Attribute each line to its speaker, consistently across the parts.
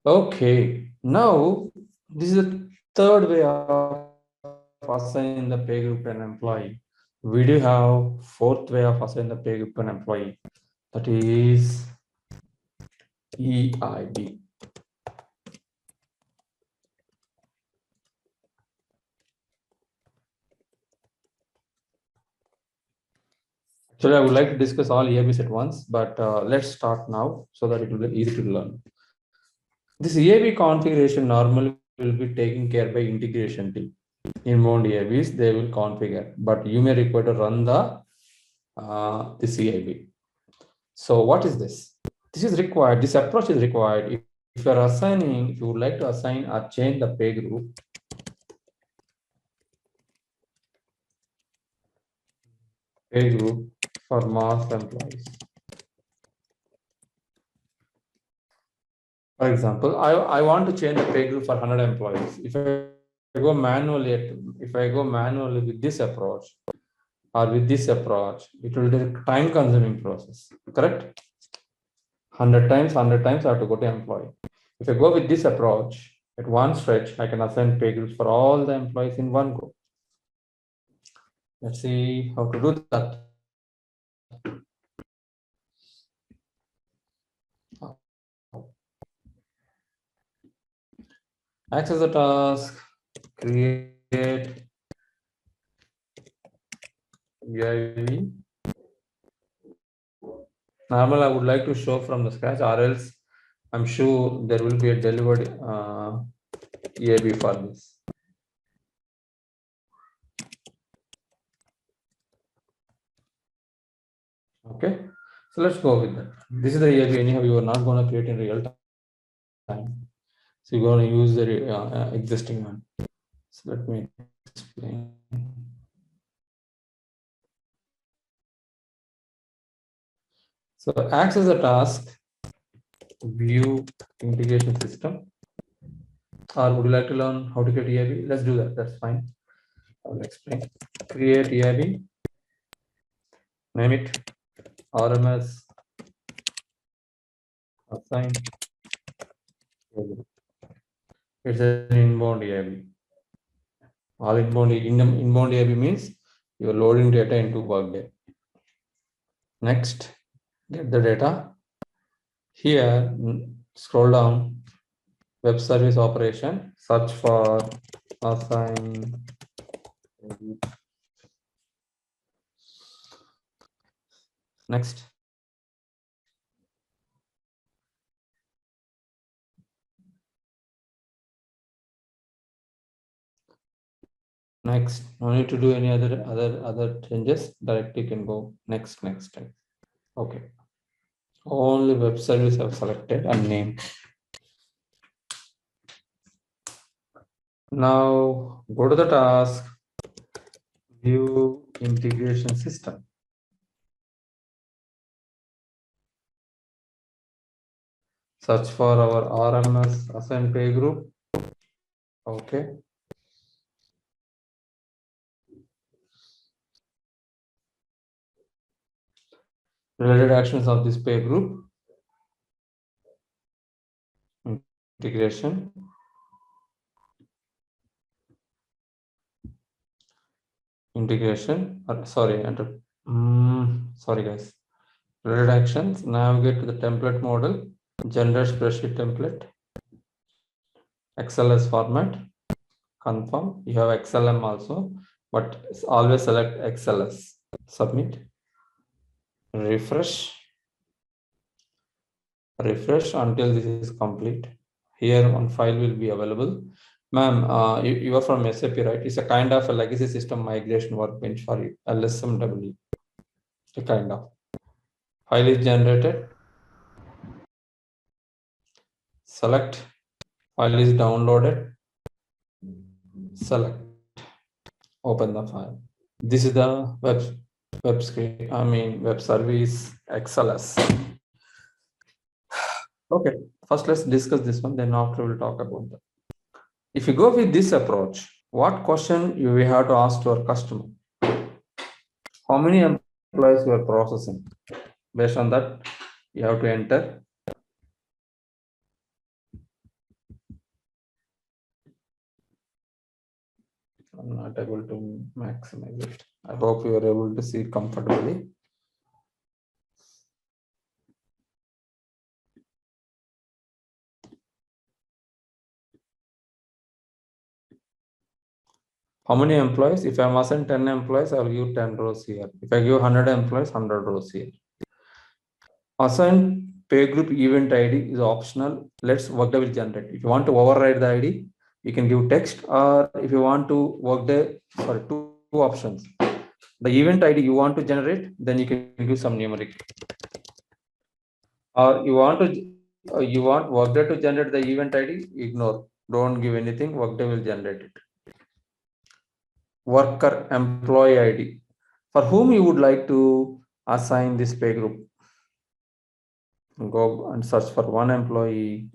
Speaker 1: Okay, now this is the third way of assigning the pay group to an employee. We do have fourth way of assigning the pay group to an employee, that is EIB. Actually, I would like to discuss all EIBs at once, but let's start now so that it will be easy to learn. This EIB configuration normally will be taken care by integration team. Inbound EIBs, they will configure, but you may require to run the this EIB. So what is this? This is required. This approach is required if you are assigning, if you would like to assign or change the pay group. Pay group for mass employees. For example, I want to change the pay group for 100 employees. If I go manually with this approach or with this approach, it will be a time-consuming process. Correct? 100 times I have to go to employee. If I go with this approach, at one stretch, I can assign pay groups for all the employees in one go. Let's see how to do that. Access the task, create EIB. Normal, I would like to show from the scratch, or else I'm sure there will be a delivered EIB for this. Okay, so let's go with that. This is the EIB. Anyhow, you are not going to create in real time. So you're going to use the existing one. So let me explain. So access the task, view integration system. Or would you like to learn how to create EIB? Let's do that. That's fine. I will explain. Create EIB. Name it RMS Assign. It's an inbound EIB. All inbound EIB means you are loading data into Workday. Next, get the data. Here, scroll down, web service operation, search for assign. Next. Next, no need to do any other changes. Directly you can go next. Okay. Only web service I've selected and name. Now go to the task, view integration system. Search for our RMS Assign Pay group. Okay. Related actions of this pay group. Integration. Sorry guys. Related actions. Navigate to the template model. Generate spreadsheet template. XLS format. Confirm. You have XLM also, but always select XLS. Submit. Refresh until this is complete. Here one file will be available. Ma'am, you are from SAP, right? It's a kind of a legacy system migration workbench for you, LSMW. A kind of file is generated. Select. File is downloaded. Select. Open the file. This is the web screen. Web service XLS. Okay, first let's discuss this one, then after we'll talk about that. If you go with this approach, what question you will have to ask to our customer? How many employees you are processing? Based on that, you have to enter I'm not able to maximize it. I hope you are able to see it comfortably. How many employees? If I'm assigned 10 employees, I'll give 10 rows here. If I give 100 employees, 100 rows here. Assign pay group event ID is optional. Let's Workday will generate. If you want to override the ID, you can give text, or if you want to Workday, sorry, two options. The event ID you want to generate, then you can give some numeric. Or you want Workday to generate the event ID, ignore. Don't give anything, Workday will generate it. Worker employee ID. For whom you would like to assign this pay group? Go and search for one employee.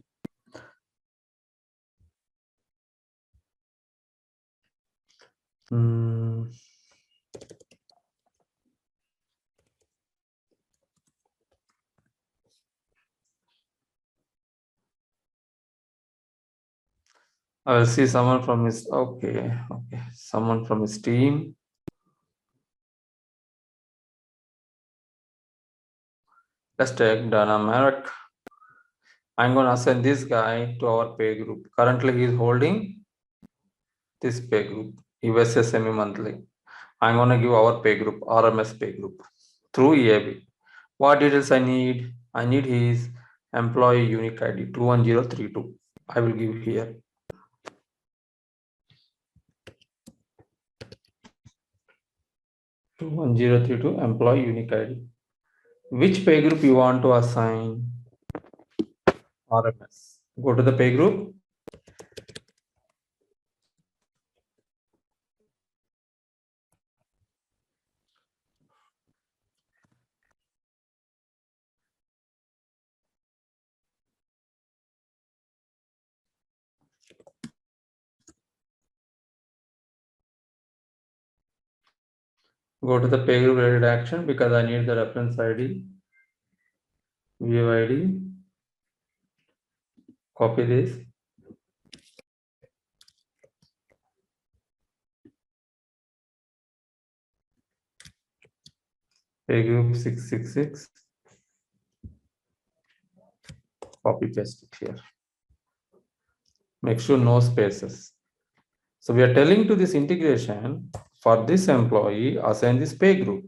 Speaker 1: I will see someone from his, okay, someone from his team. Let's take Dana Merrick. I'm going to assign this guy to our pay group. Currently, he is holding this pay group, US semi-monthly. I'm going to give our pay group, RMS pay group, through EIB. What details I need? I need his employee unique ID 21032. I will give here. 21032 employee unique ID. Which pay group you want to assign? RMS. Go to the pay group. Go to the pay group related action because I need the reference ID, view ID. Copy this. Pay group 666. Copy paste it here. Make sure no spaces. So we are telling to this integration for this employee assign this pay group.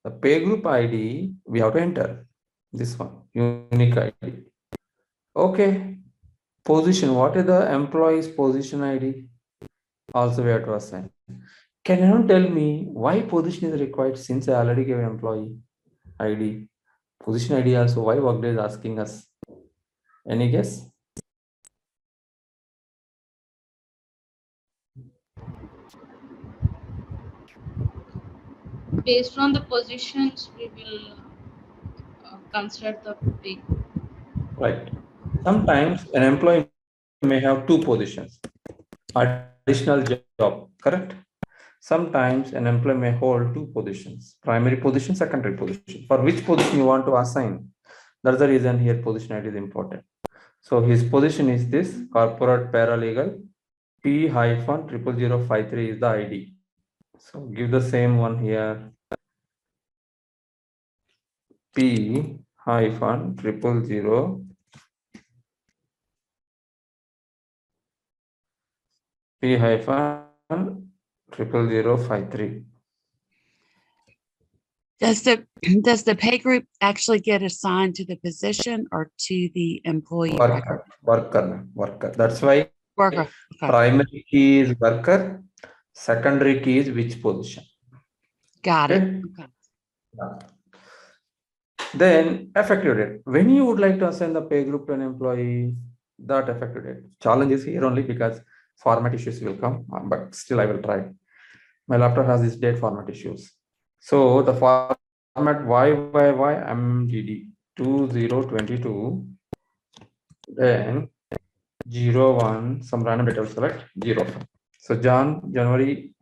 Speaker 1: The pay group ID we have to enter this one, unique ID. Okay. Position. What is the employee's position ID? Also we have to assign. Can you tell me why position is required since I already gave employee ID? Position ID also, why Workday is asking us? Any guess?
Speaker 2: Based on the positions, we will consider the pay.
Speaker 1: Right. Sometimes an employee may have two positions, additional job, correct? Sometimes an employee may hold two positions, primary position, secondary position. For which position you want to assign? That's the reason here position ID is important. So his position is this, corporate paralegal, P-0053 is the ID. So give the same one here, P-0000 P-0053.
Speaker 3: Does the pay group actually get assigned to the position or to the employee record?
Speaker 1: Worker. That's why
Speaker 3: Worker. Okay.
Speaker 1: primary key is worker, secondary key is which position.
Speaker 3: Got it.
Speaker 1: Okay. Then effective date. When you would like to assign the pay group to an employee, that effective date. Challenge is here only because format issues will come, but still I will try. My laptop has this date format issues. So the format YYYMDD 2022, then 01, some random data will select 0. So January,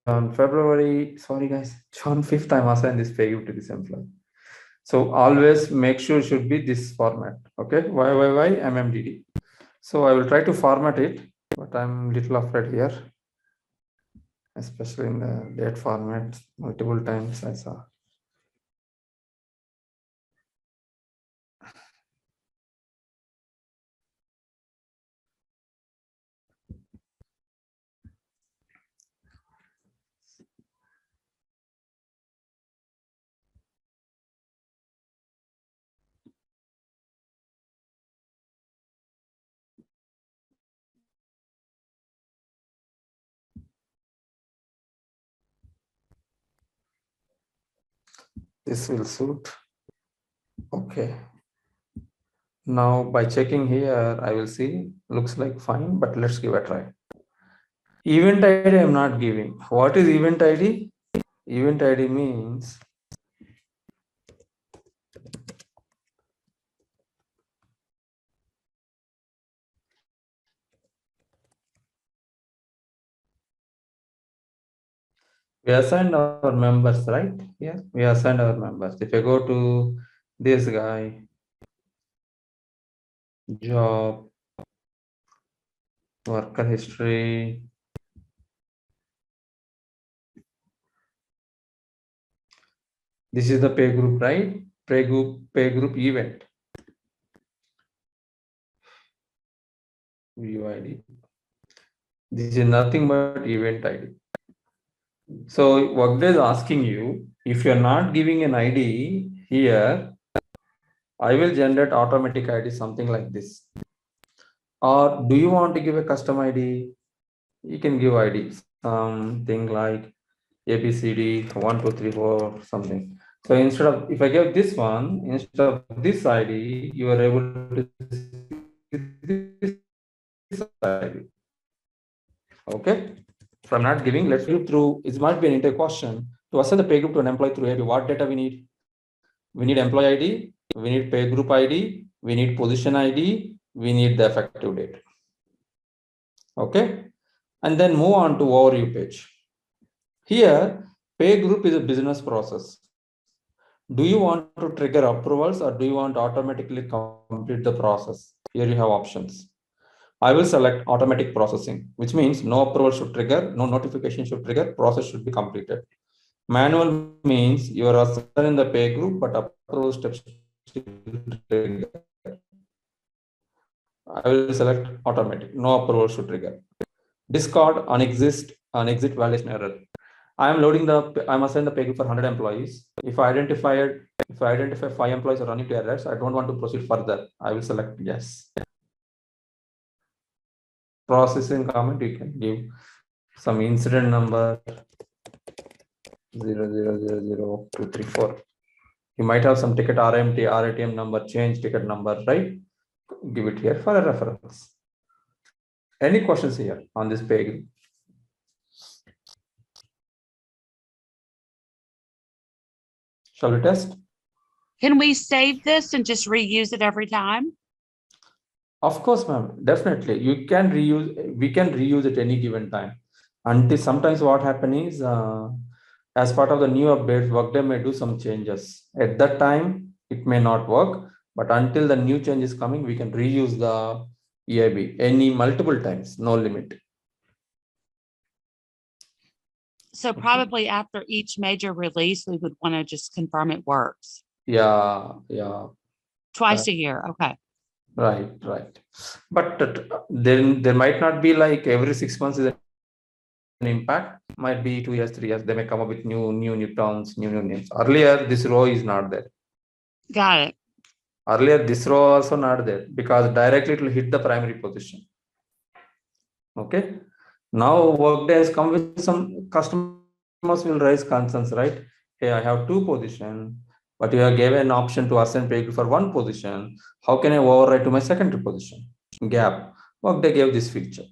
Speaker 1: February, sorry guys, John 5th, I'm assigned this pay group to this employee. So always make sure it should be this format. Okay, YYYMMDD. So I will try to format it, but I'm little afraid here. especially in the date format, multiple times I saw. This will suit. Okay. Now by checking here, I will see, looks like fine, but let's give a try. Event ID I am not giving. What is event ID? Event ID means we assigned our members, right? Yeah, we assigned our members. If I go to this guy, job, worker history, this is the pay group, right? Pay group event. View ID. This is nothing but event ID. So Workday is asking you, if you're not giving an ID here, I will generate automatic ID, something like this. Or do you want to give a custom ID? You can give ID, something like ABCD 1 2 3 4 something. So instead of, if I give this one, instead of this ID, you are able to see this ID. Okay. If I'm not giving, let's go through. It might be an inter question to assign the pay group to an employee through EIB. What data we need? We need employee ID, we need pay group ID, we need position ID, we need the effective date. Okay. And then move on to overview page. Here, pay group is a business process. Do you want to trigger approvals or do you want to automatically complete the process? Here you have options. I will select automatic processing, which means no approval should trigger, no notification should trigger, process should be completed. Manual means you are assigned in the pay group, but approval steps still trigger. I will select automatic, no approval should trigger. Discard unexit validation error. I'm assigned the pay group for 100 employees. If I identify 5 employees are running to errors, I don't want to proceed further. I will select yes. Processing comment, you can give some incident number 0000234. You might have some ticket RMT, RATM number, change ticket number, right? Give it here for a reference. Any questions here on this page? Shall we test?
Speaker 3: Can we save this and just reuse it every time?
Speaker 1: Of course, ma'am. Definitely. You can reuse, we can reuse it any given time. Until sometimes what happens is, as part of the new updates, Workday may do some changes. At that time, it may not work, but until the new change is coming, we can reuse the EIB any multiple times, no limit.
Speaker 3: So probably after each major release, we would want to just confirm it works.
Speaker 1: Yeah.
Speaker 3: Twice a year. Okay.
Speaker 1: Right. But then there might not be like every 6 months is an impact. Might be 2 years, 3 years. They may come up with new terms, new names. Earlier, this row is not there.
Speaker 3: Got it.
Speaker 1: Earlier, this row also not there because directly it will hit the primary position. Okay. Now Workday has come with some customers will raise concerns, right? Hey, I have 2 positions, but you have given an option to assign pay for 1 position. How can I override to my secondary position? Gap. Workday gave this feature.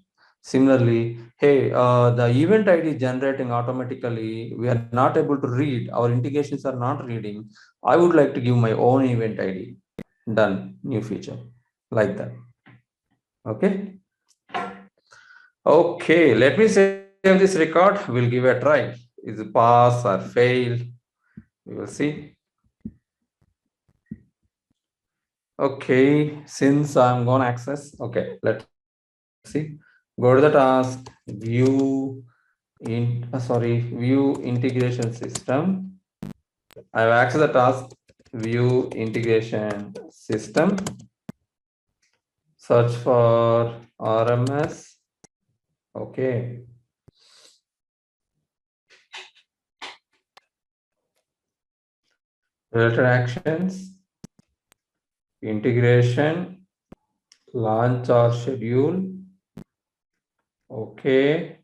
Speaker 1: Similarly, hey, the event ID generating automatically, we are not able to read, our integrations are not reading. I would like to give my own event ID. Done, new feature, like that. Okay. Okay, let me save this record. We'll give a try. Is it pass or fail? We will see. Okay, since I'm going to access, okay, let's see. Go to the task, view, view integration system. I have accessed the task view integration system. Search for RMS. Okay. Related actions, integration, launch or schedule. Okay.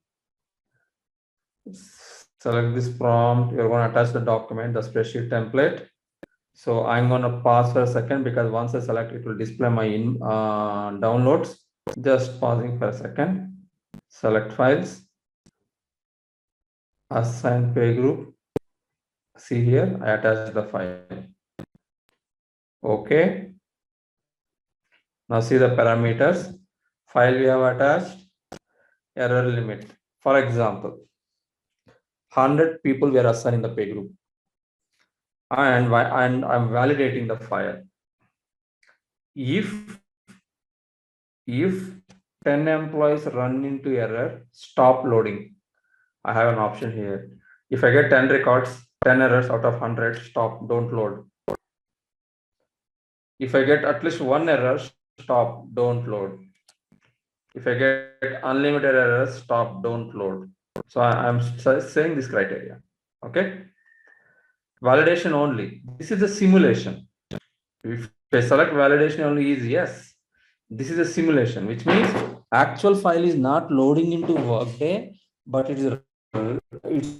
Speaker 1: Select this prompt. You're going to attach the document, the spreadsheet template. So I'm going to pause for a second because once I select, it will display my downloads. Just pausing for a second. Select files. Assign pay group. See here, I attached the file. Okay. Now see the parameters. File we have attached. Error limit. For example, 100 people were assigned in the pay group. And I'm validating the file. If 10 employees run into error, stop loading. I have an option here. If I get 10 records, 10 errors out of 100, stop, don't load. If I get at least one error, stop, don't load. If I get unlimited errors, stop, don't load. So I'm saying this criteria. Okay. Validation only. This is a simulation. If I select validation only is yes. This is a simulation, which means actual file is not loading into Workday, but it's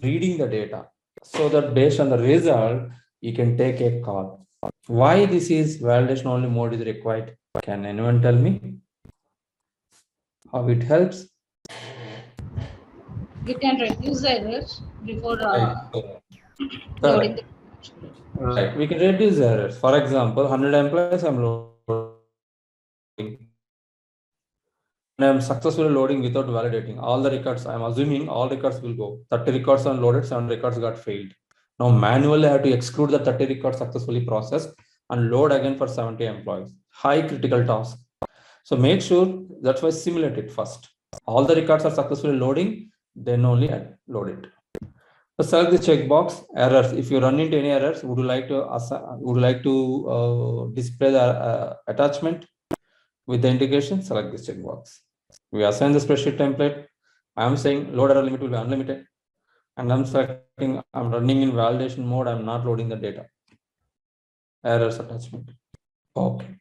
Speaker 1: reading the data. So that based on the result, you can take a call. Why this is validation only mode is required? Can anyone tell me how it helps?
Speaker 2: We can reduce the errors before loading
Speaker 1: Correct.
Speaker 2: the
Speaker 1: Right. We can reduce errors. For example, 100 employees I'm loading. And I'm successfully loading without validating. All the records, I'm assuming all records will go. 30 records are loaded, 7 records got failed. Now manually I have to exclude the 30 records successfully processed and load again for 70 employees. High critical task. So make sure that's why simulate it first. All the records are successfully loading, then only load it. So select the checkbox errors. If you run into any errors, would you like to display the attachment with the integration? Select this checkbox. We assign the spreadsheet template. I'm saying load error limit will be unlimited, and I'm selecting. I'm running in validation mode. I'm not loading the data. Errors attachment. Okay.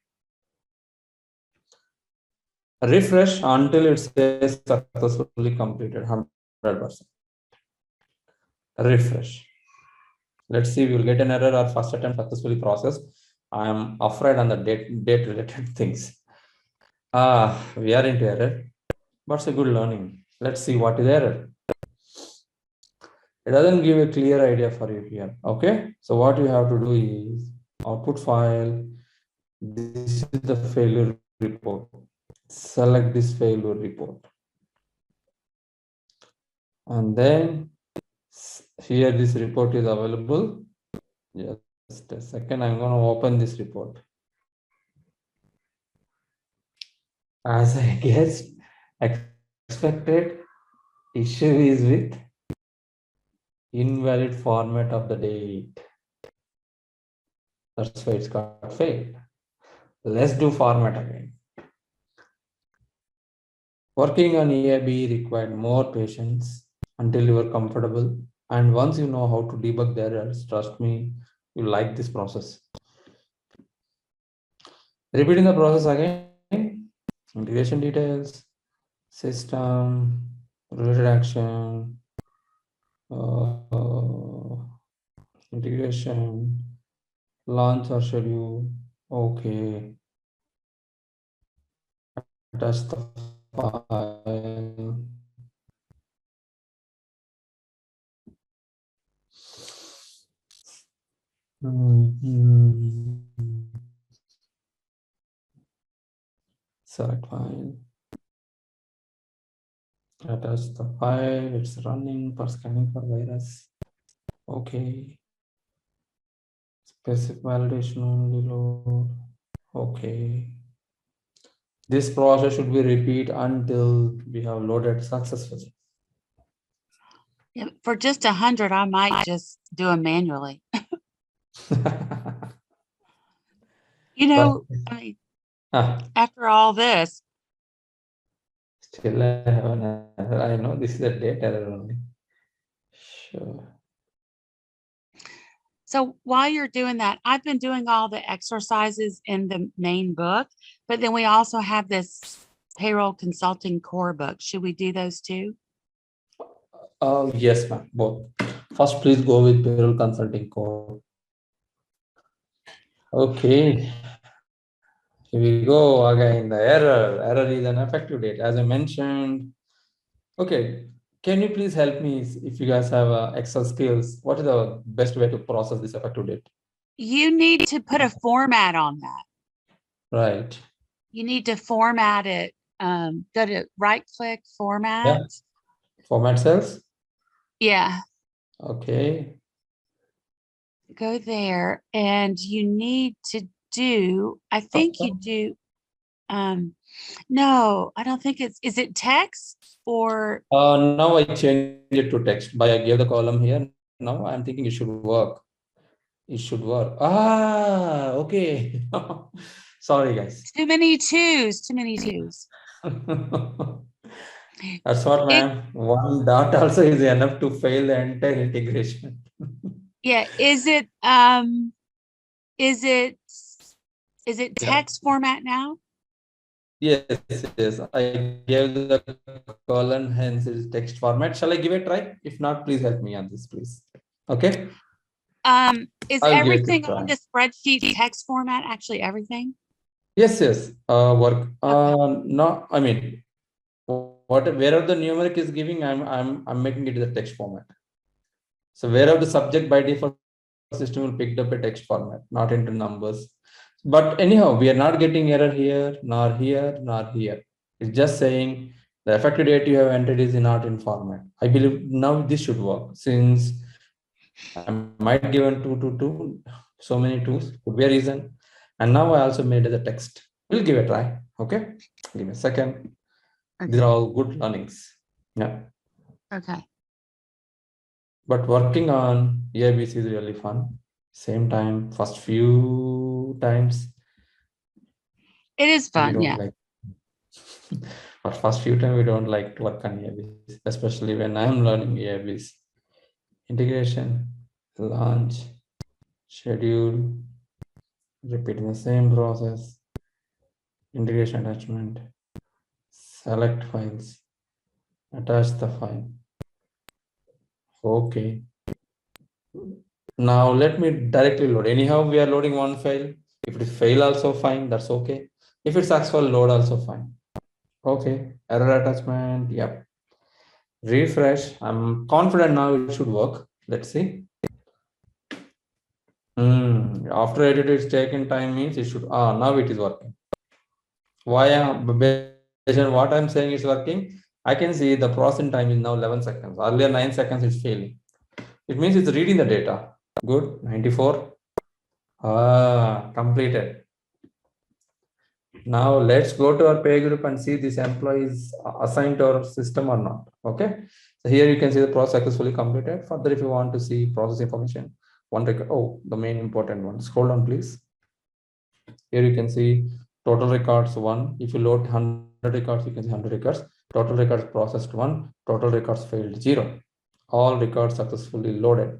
Speaker 1: Refresh until it says successfully completed 100%. Refresh. Let's see, we will get an error or first attempt successfully processed. I am afraid on the date related things. We are into error, but it's a good learning. Let's see what is error. It doesn't give a clear idea for you here. Okay, so what you have to do is output file. This is the failure report. Select this failure report, and then here this report is available. Just a second, I'm going to open this report. As I guessed, expected, issue is with invalid format of the date. That's why it's got failed. Let's do format again. Working on EIB required more patience until you are comfortable. And once you know how to debug the errors, trust me, you like this process. Repeating the process again, integration details, system, related action, integration, launch or schedule. Okay. Attach the file. Select file. Attach the file. It's running for scanning for virus. Okay. Specific validation only load. Okay. This process should be repeat until we have loaded successfully.
Speaker 3: Yeah, for just 100, I might just do them manually. You know, I mean, after all this,
Speaker 1: Still, I have an error. I know this is a date error only. Sure.
Speaker 3: so while you're doing that, I've been doing all the exercises in the main book, but then we also have this payroll consulting core book. Should we do those too?
Speaker 1: Yes, ma'am. Both. First, please go with payroll consulting core. Okay. Here we go again. The error. Error is an effective date, as I mentioned. Okay. Can you please help me if you guys have Excel skills? What is the best way to process this effective date?
Speaker 3: You need to put a format on that.
Speaker 1: Right.
Speaker 3: You need to format it. Go to right click format.
Speaker 1: Yeah. Format cells.
Speaker 3: Yeah.
Speaker 1: Okay.
Speaker 3: Go there and you need to do, I think you do, no, I don't think is it text or?
Speaker 1: Now I changed it to text by I gave the column here. Now I'm thinking it should work. It should work. Okay. Sorry, guys.
Speaker 3: Too many twos.
Speaker 1: That's what, ma'am. One dot also is enough to fail the entire integration.
Speaker 3: Yeah, is it text format now?
Speaker 1: Yes. I gave the column, hence it is text format. Shall I give it a try? If not, please help me on this, please. Okay.
Speaker 3: Is
Speaker 1: I'll give it a
Speaker 3: everything
Speaker 1: try.
Speaker 3: on the spreadsheet text format? Actually, everything?
Speaker 1: Yes. Work.
Speaker 3: Okay.
Speaker 1: No, I mean, wherever the numeric is giving, I'm making it the text format. So wherever the subject by default system will pick up a text format, not into numbers. But anyhow, we are not getting error here, nor here, nor here. It's just saying the effective date you have entered is not in format. I believe now this should work since I might given 2, so many twos, could be a reason. And now I also made the text. We'll give it a try. Okay. Give me a second.
Speaker 3: Okay.
Speaker 1: These are all good learnings. Yeah.
Speaker 3: Okay.
Speaker 1: But working on EIBC is really fun. Same time, first few times
Speaker 3: It is
Speaker 1: we
Speaker 3: fun,
Speaker 1: don't
Speaker 3: yeah.
Speaker 1: like. But first few times we don't like to work on EIBs, especially when I'm learning EIBs. Integration, launch, schedule, repeating the same process, integration attachment, select files, attach the file. Okay. Now let me directly load. Anyhow, we are loading one file. If it fail also fine, that's okay. If it's successful, load also fine. Okay, error attachment, yep. Refresh. I'm confident now it should work. Let's see. After edit it's taken time means it should, now it is working. Why? Based on what I'm saying is working, I can see the processing time is now 11 seconds. Earlier 9 seconds is failing. It means it's reading the data. Good, 94. Completed. Now let's go to our pay group and see this employee is assigned to our system or not. Okay. So here you can see the process successfully completed. Further, if you want to see process information, one record. Oh, the main important one. Scroll down, please. Here you can see total records 1. If you load 100 records, you can see 100 records. Total records processed 1. Total records failed 0. All records successfully loaded.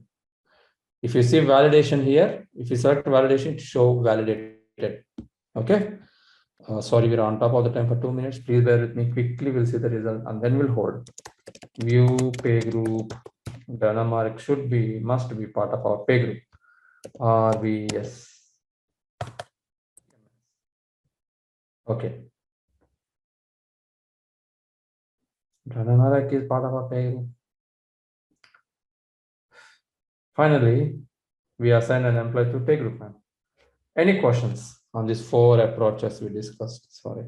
Speaker 1: If you see validation here, if you select validation, it show validated. Okay. Sorry, we're on top of the time for 2 minutes. Please bear with me. Quickly, we'll see the result and then we'll hold. View pay group. Dynamic must be part of our pay group. RVS. Okay. Dynamic is part of our pay group. Finally, we assign an employee to pay group. Any questions on these 4 approaches we discussed? Sorry.